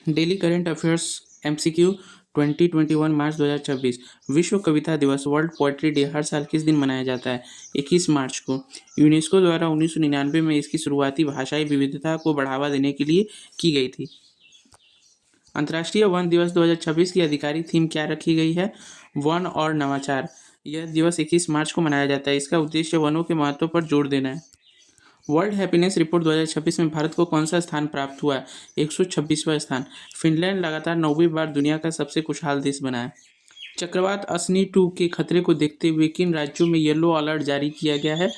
Daily current affairs MCQ 2021 मार्च 2026। विश्व कविता दिवस world poetry day हर साल किस दिन मनाया जाता है? 21 मार्च को। यूनेस्को द्वारा 1999 में इसकी शुरुआती भाषाई विविधता को बढ़ावा देने के लिए की गई थी। अंतर्राष्ट्रीय वन दिवस 2026 की आधिकारिक थीम क्या रखी गई है? वन और नवाचार। यह दिवस 21 मार्च को मनाया जाता है। इसका उद्देश्य वनों के महत्व पर जोर देना है। वर्ल्ड हैप्पीनेस रिपोर्ट 2026 में भारत को कौन सा स्थान प्राप्त हुआ है? 126वां स्थान। फिनलैंड लगातार 9वीं बार दुनिया का सबसे खुशहाल देश बना है। चक्रवात असनी 2 के खतरे को देखते हुए किन राज्यों में येलो अलर्ट जारी किया गया है?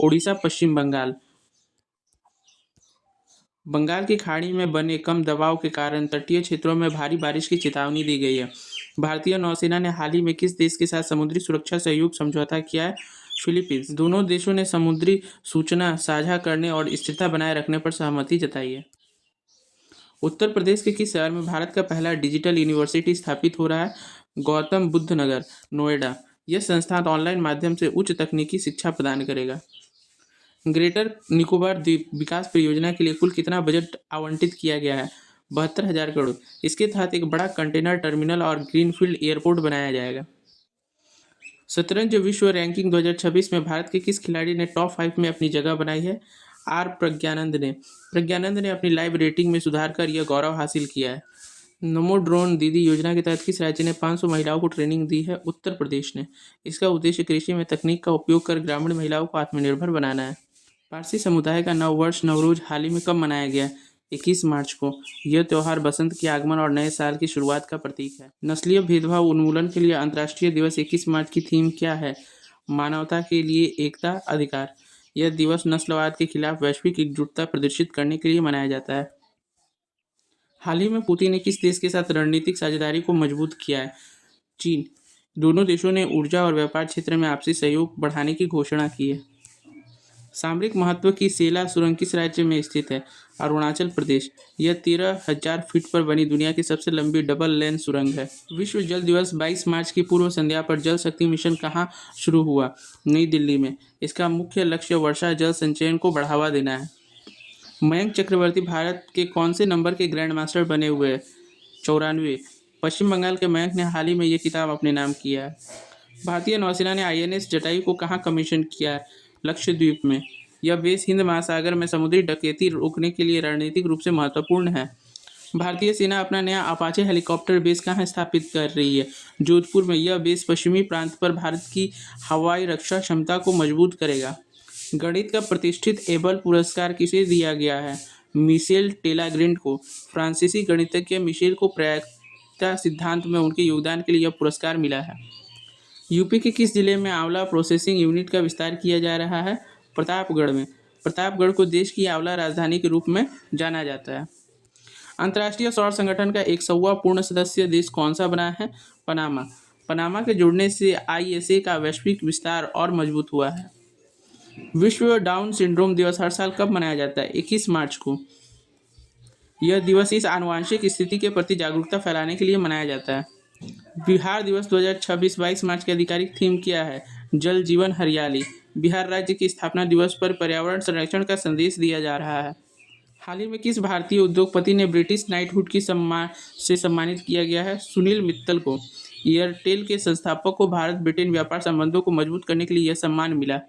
ओडिशा, पश्चिम बंगाल। बंगाल की खाड़ी में बने कम दबाव के कारण तटीय क्षेत्रों में भारी बारिश की चेतावनी दी गई है। भारतीय नौसेना ने हाल ही में किस देश के साथ समुद्री सुरक्षा सहयोग समझौता किया है? फिलीपींस। दोनों देशों ने समुद्री सूचना साझा करने और स्थिरता बनाए रखने पर सहमति जताई है। उत्तर प्रदेश के किस शहर में भारत का पहला डिजिटल यूनिवर्सिटी स्थापित हो रहा है? गौतम बुद्ध नगर, नोएडा। यह संस्थान ऑनलाइन माध्यम से उच्च तकनीकी शिक्षा प्रदान करेगा। ग्रेटर निकोबार द्वीप विकास परियोजना के लिए कुल कितना बजट आवंटित किया गया है? 72,000 करोड़। इसके तहत एक बड़ा कंटेनर टर्मिनल और ग्रीनफील्ड एयरपोर्ट बनाया जाएगा। शतरंज विश्व रैंकिंग 2026 में भारत के किस खिलाड़ी ने टॉप 5 में अपनी जगह बनाई है? प्रज्ञानंद ने अपनी लाइव रेटिंग में सुधार कर यह गौरव हासिल किया है। नमो ड्रोन दीदी योजना के तहत किस राज्य ने 500 महिलाओं को ट्रेनिंग दी है? उत्तर प्रदेश ने। इसका उद्देश्य कृषि में तकनीक का उपयोग कर ग्रामीण महिलाओं को आत्मनिर्भर बनाना है। पारसी समुदाय का नव वर्ष नवरोज हाल ही में कब मनाया गया? 21 मार्च को। यह त्यौहार बसंत के आगमन और नए साल की शुरुआत का प्रतीक है। नस्लीय भेदभाव उन्मूलन के लिए अंतर्राष्ट्रीय दिवस 21 मार्च की थीम क्या है? मानवता के लिए एकता, अधिकार। यह दिवस नस्लवाद के खिलाफ वैश्विक एकजुटता प्रदर्शित करने के लिए मनाया जाता है। हाल ही में पुतिन ने किस देश के साथ रणनीतिक साझेदारी को मजबूत किया है? चीन। दोनों देशों ने ऊर्जा और व्यापार क्षेत्र में आपसी सहयोग बढ़ाने की घोषणा की है। सामरिक महत्व की सेला सुरंग किस राज्य में स्थित है? अरुणाचल प्रदेश। यह 13,000 फीट पर बनी दुनिया की सबसे लंबी डबल लेन सुरंग है। विश्व जल दिवस 22 मार्च की पूर्व संध्या पर जल शक्ति मिशन कहाँ शुरू हुआ? नई दिल्ली में। इसका मुख्य लक्ष्य वर्षा जल संचयन को बढ़ावा देना है। मयंक चक्रवर्ती भारत के कौन से नंबर के ग्रैंड मास्टर बने हुए हैं? 94। पश्चिम बंगाल के मयंक ने हाल ही में ये खिताब अपने नाम किया है। भारतीय नौसेना ने आईएनएस जटायु को कहाँ कमीशन किया है? लक्षद्वीप में। यह बेस हिंद महासागर में समुद्री डकैती रोकने के लिए रणनीतिक रूप से महत्वपूर्ण है। भारतीय सेना अपना नया अपाचे हेलीकॉप्टर बेस कहाँ स्थापित कर रही है? जोधपुर में। यह बेस पश्चिमी प्रांत पर भारत की हवाई रक्षा क्षमता को मजबूत करेगा। गणित का प्रतिष्ठित एबल पुरस्कार किसे दिया गया है? मिशेल टेलाग्रेंट को। फ्रांसीसी गणितज्ञ मिशेल को प्रायिकता सिद्धांत में उनके योगदान के लिए यह पुरस्कार मिला है। यूपी के किस जिले में आंवला प्रोसेसिंग यूनिट का विस्तार किया जा रहा है? प्रतापगढ़ में। प्रतापगढ़ को देश की आंवला राजधानी के रूप में जाना जाता है। अंतर्राष्ट्रीय सौर संगठन का 100वां पूर्ण सदस्य देश कौन सा बना है? पनामा। पनामा के जुड़ने से आईएसए का वैश्विक विस्तार और मजबूत हुआ है। विश्व डाउन सिंड्रोम दिवस हर साल कब मनाया जाता है? 21 मार्च को। यह दिवस इस आनुवांशिक स्थिति के प्रति जागरूकता फैलाने के लिए मनाया जाता है। बिहार दिवस 2026 22 मार्च की आधिकारिक थीम क्या है? जल जीवन हरियाली। बिहार राज्य की स्थापना दिवस पर पर्यावरण संरक्षण का संदेश दिया जा रहा है। हाल ही में किस भारतीय उद्योगपति ने ब्रिटिश नाइटहुड की से सम्मानित किया गया है? सुनील मित्तल को। एयरटेल के संस्थापक को भारत ब्रिटेन व्यापार संबंधों को मजबूत करने के लिए यह सम्मान मिला।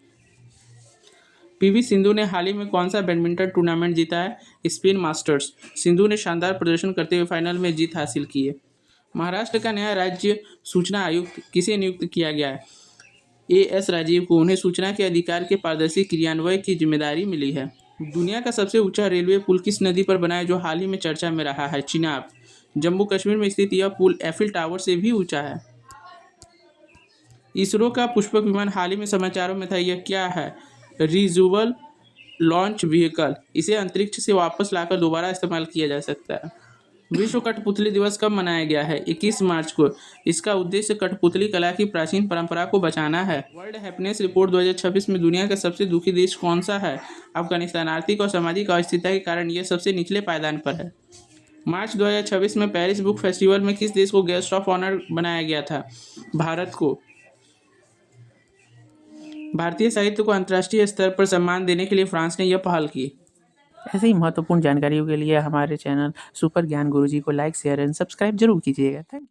पीवी सिंधु ने हाल ही में कौन सा बैडमिंटन टूर्नामेंट जीता है? Spain masters. सिंधु ने शानदार प्रदर्शन करते हुए फाइनल में जीत हासिल की है। महाराष्ट्र का नया राज्य सूचना आयुक्त किसे नियुक्त किया गया है? एएस राजीव को। उन्हें सूचना के अधिकार के पारदर्शी क्रियान्वयन की जिम्मेदारी मिली है। दुनिया का सबसे ऊंचा रेलवे पुल किस नदी पर बना है जो हाल ही में चर्चा में रहा है? चिनाब। जम्मू कश्मीर में स्थित यह पुल एफिल टावर से भी ऊंचा है। इसरो का पुष्पक विमान हाल ही में समाचारों में था, यह क्या है? रिज्यूवल लॉन्च व्हीकल। इसे अंतरिक्ष से वापस लाकर दोबारा इस्तेमाल किया जा सकता है। विश्व कठपुतली दिवस कब मनाया गया है? 21 मार्च को। इसका उद्देश्य कठपुतली कला की प्राचीन परंपरा को बचाना है। वर्ल्ड हैप्पीनेस रिपोर्ट 2026 में दुनिया का सबसे दुखी देश कौन सा है? अफगानिस्तान। आर्थिक और सामाजिक अस्थिरता के कारण यह सबसे निचले पायदान पर है। मार्च 2026 में पेरिस बुक फेस्टिवल में किस देश को गेस्ट ऑफ ऑनर बनाया गया था? भारत को। भारतीय साहित्य को अंतर्राष्ट्रीय स्तर पर सम्मान देने के लिए फ्रांस ने यह पहल की। ऐसे ही महत्वपूर्ण जानकारियों के लिए हमारे चैनल सुपर ज्ञान गुरुजी को लाइक, शेयर एंड सब्सक्राइब जरूर कीजिएगा। थैंक